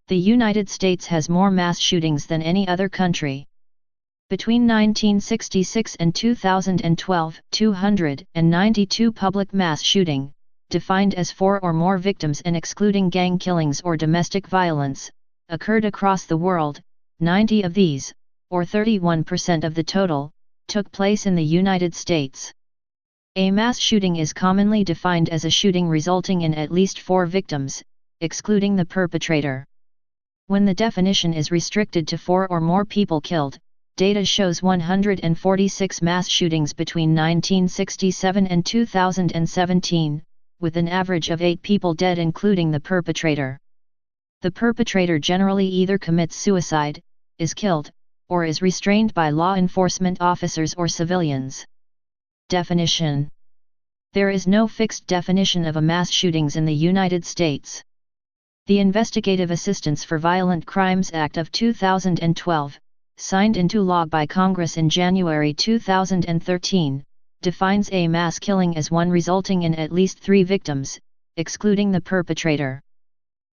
The United States has more mass shootings than any other country. Between 1966 and 2012, 292 public mass shooting, defined as 4 or more victims and excluding gang killings or domestic violence, occurred across the world. 90 of these, or 31% of the total, took place in the United States. A mass shooting is commonly defined as a shooting resulting in at least 4 victims, excluding the perpetrator. When the definition is restricted to 4 or more people killed, data shows 146 mass shootings between 1967 and 2017, with an average of 8 people dead including the perpetrator. The perpetrator generally either commits suicide, is killed, or is restrained by law enforcement officers or civilians. Definition: there is no fixed definition of a mass shootings in the United States. The Investigative Assistance for Violent Crimes Act of 2012, signed into law by Congress in January 2013, defines a mass killing as one resulting in at least 3 victims, excluding the perpetrator.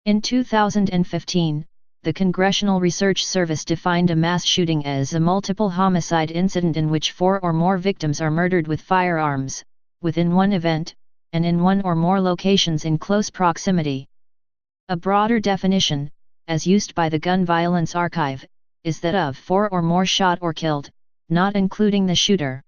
In 2015, the Congressional Research Service defined a mass shooting as a multiple homicide incident in which 4 or more victims are murdered with firearms, within one event, and in one or more locations in close proximity. A broader definition, as used by the Gun Violence Archive, is that of 4 or more shot or killed, not including the shooter.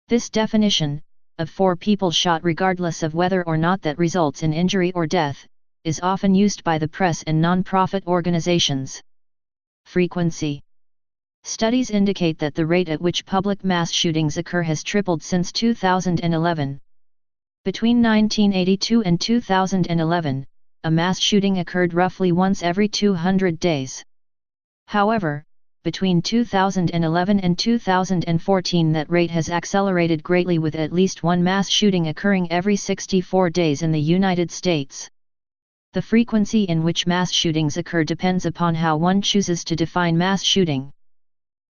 This definition, of 4 people shot regardless of whether or not that results in injury or death, is often used by the press and non-profit organizations. Frequency. Studies indicate that the rate at which public mass shootings occur has tripled since 2011. Between 1982 and 2011, a mass shooting occurred roughly once every 200 days. However, between 2011 and 2014 that rate has accelerated greatly, with at least one mass shooting occurring every 64 days in the United States. The frequency in which mass shootings occur depends upon how one chooses to define mass shooting.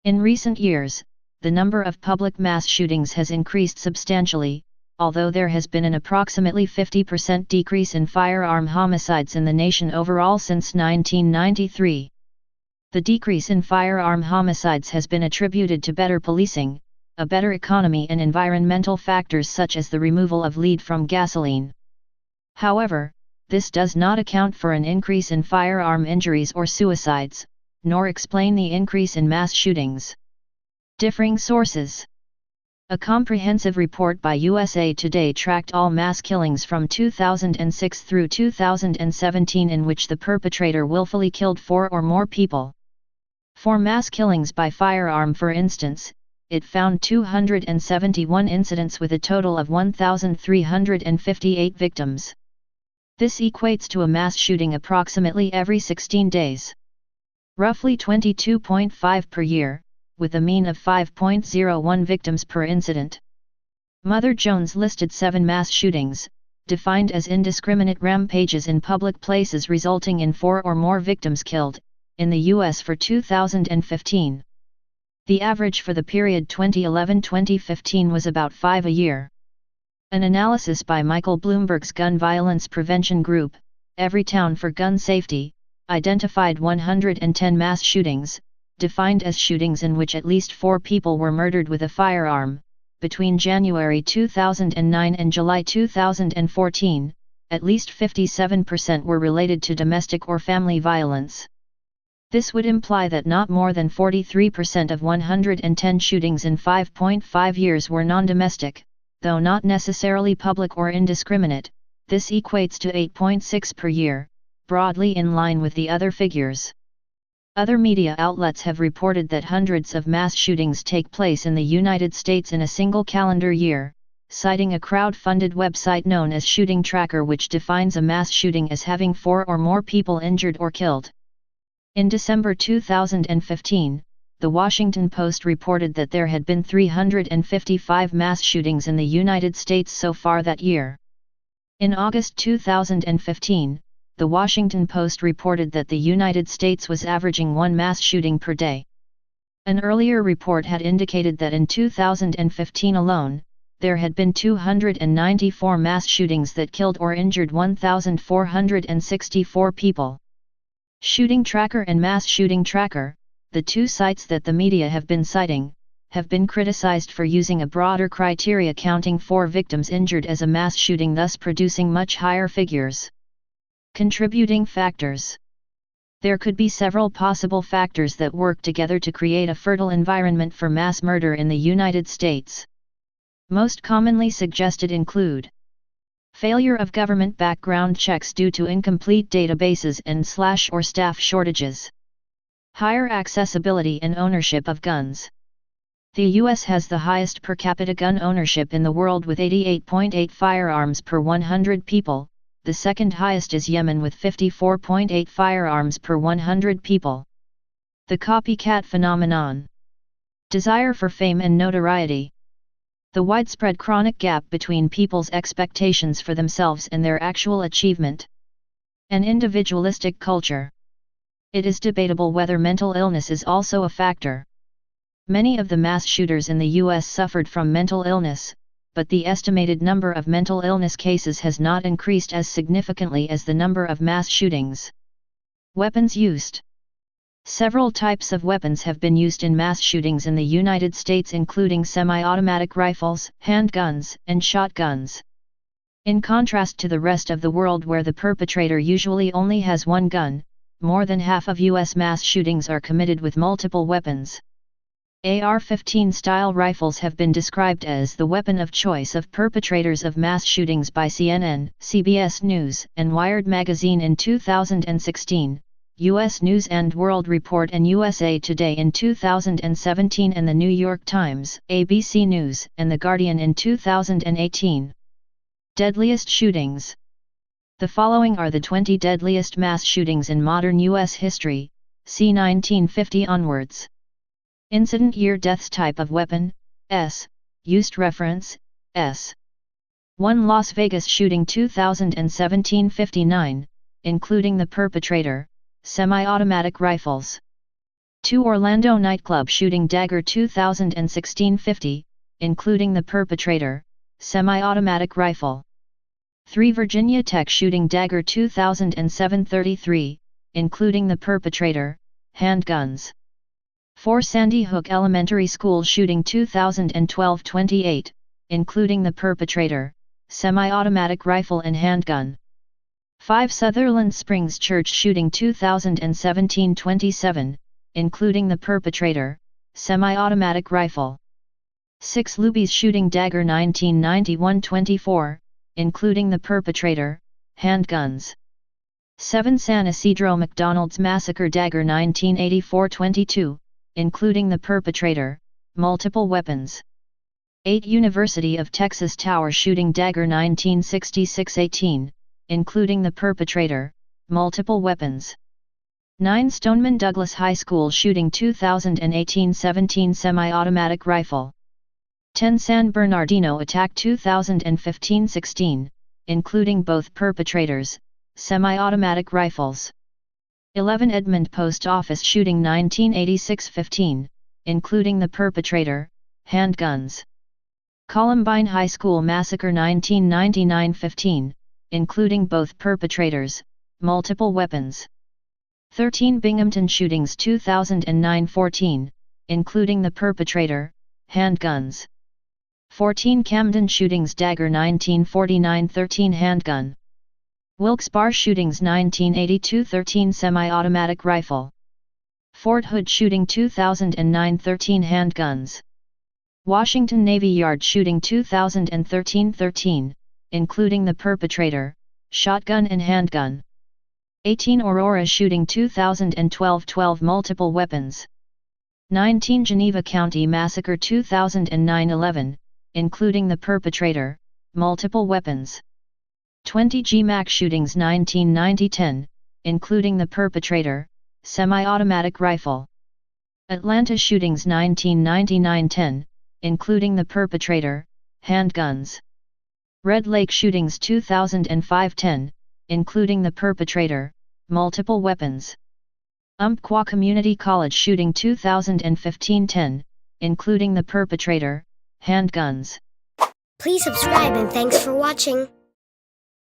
In recent years, the number of public mass shootings has increased substantially, although there has been an approximately 50% decrease in firearm homicides in the nation overall since 1993. The decrease in firearm homicides has been attributed to better policing, a better economy, and environmental factors such as the removal of lead from gasoline. However, this does not account for an increase in firearm injuries or suicides, nor explain the increase in mass shootings. Differing sources. A comprehensive report by USA Today tracked all mass killings from 2006 through 2017 in which the perpetrator willfully killed 4 or more people. For mass killings by firearm, for instance, it found 271 incidents with a total of 1,358 victims. This equates to a mass shooting approximately every 16 days. Roughly 22.5 per year, with a mean of 5.01 victims per incident. Mother Jones listed 7 mass shootings, defined as indiscriminate rampages in public places resulting in 4 or more victims killed, in the U.S. for 2015. The average for the period 2011-2015 was about 5 a year. An analysis by Michael Bloomberg's Gun Violence Prevention Group, Every Town for Gun Safety, identified 110 mass shootings, defined as shootings in which at least 4 people were murdered with a firearm, between January 2009 and July 2014, at least 57% were related to domestic or family violence. This would imply that not more than 43% of 110 shootings in 5.5 years were non-domestic, though not necessarily public or indiscriminate. This equates to 8.6 per year, broadly in line with the other figures. Other media outlets have reported that hundreds of mass shootings take place in the United States in a single calendar year, citing a crowd-funded website known as Shooting Tracker, which defines a mass shooting as having 4 or more people injured or killed. In December 2015, The Washington Post reported that there had been 355 mass shootings in the United States so far that year. In August 2015, The Washington Post reported that the United States was averaging 1 mass shooting per day. An earlier report had indicated that in 2015 alone, there had been 294 mass shootings that killed or injured 1,464 people. Shooting Tracker and Mass Shooting Tracker, the two sites that the media have been citing, have been criticized for using a broader criteria counting for victims injured as a mass shooting, thus producing much higher figures. Contributing factors. There could be several possible factors that work together to create a fertile environment for mass murder in the United States. Most commonly suggested include failure of government background checks due to incomplete databases and/or staff shortages. Higher accessibility and ownership of guns. The U.S. has the highest per capita gun ownership in the world with 88.8 firearms per 100 people, the second highest is Yemen with 54.8 firearms per 100 people. The copycat phenomenon. Desire for fame and notoriety. The widespread chronic gap between people's expectations for themselves and their actual achievement. An individualistic culture. It is debatable whether mental illness is also a factor. Many of the mass shooters in the U.S. suffered from mental illness, but the estimated number of mental illness cases has not increased as significantly as the number of mass shootings. Weapons used. Several types of weapons have been used in mass shootings in the United States, including semi-automatic rifles, handguns, and shotguns. In contrast to the rest of the world where the perpetrator usually only has one gun, more than half of U.S. mass shootings are committed with multiple weapons. AR-15 style rifles have been described as the weapon of choice of perpetrators of mass shootings by CNN, CBS News, and Wired magazine in 2016. U.S. News and World Report and USA Today in 2017, and The New York Times, ABC News, and The Guardian in 2018. Deadliest shootings. The following are the 20 deadliest mass shootings in modern U.S. history, c. 1950 onwards. Incident year, deaths, type of weapon, S. Used reference, S. 1 Las Vegas shooting 2017 59, including the perpetrator, semi-automatic rifles. 2 Orlando nightclub shooting dagger 2016 50, including the perpetrator, semi-automatic rifle. 3 Virginia Tech shooting dagger 2007 33, including the perpetrator, handguns. 4 Sandy Hook Elementary School shooting 2012 28, including the perpetrator, semi-automatic rifle and handgun. 5 Sutherland Springs Church shooting 2017 27, including the perpetrator, semi-automatic rifle. 6 Luby's shooting dagger 1991 24, including the perpetrator, handguns. 7 San Isidro McDonald's Massacre dagger 1984 22, including the perpetrator, multiple weapons. 8 University of Texas Tower shooting dagger 1966 18, including the perpetrator, multiple weapons. 9 Stoneman Douglas High School shooting 2018 17 semi-automatic rifle. 10 San Bernardino attack 2015 16, including both perpetrators, semi-automatic rifles. 11 Edmond Post Office shooting 1986 15, including the perpetrator, handguns. Columbine High School Massacre 1999 15, including both perpetrators, multiple weapons. 13 Binghamton shootings 2009 14, including the perpetrator, handguns. 14 Camden shootings dagger 1949 13 handgun. Wilkes-Barre shootings 1982 13 semi-automatic rifle. Fort Hood shooting 2009 13 handguns. Washington Navy Yard shooting 2013 13, including the perpetrator, shotgun and handgun. 18 Aurora shooting 2012 12 multiple weapons. 19 Geneva County Massacre 2009 11, including the perpetrator, multiple weapons. 20 GMAC shootings 1990 10, including the perpetrator, semi-automatic rifle. Atlanta shootings 1999 10, including the perpetrator, handguns. Red Lake shootings 2005 10, including the perpetrator, multiple weapons. Umpqua Community College shooting 2015 10, including the perpetrator, handguns. Please subscribe and thanks for watching.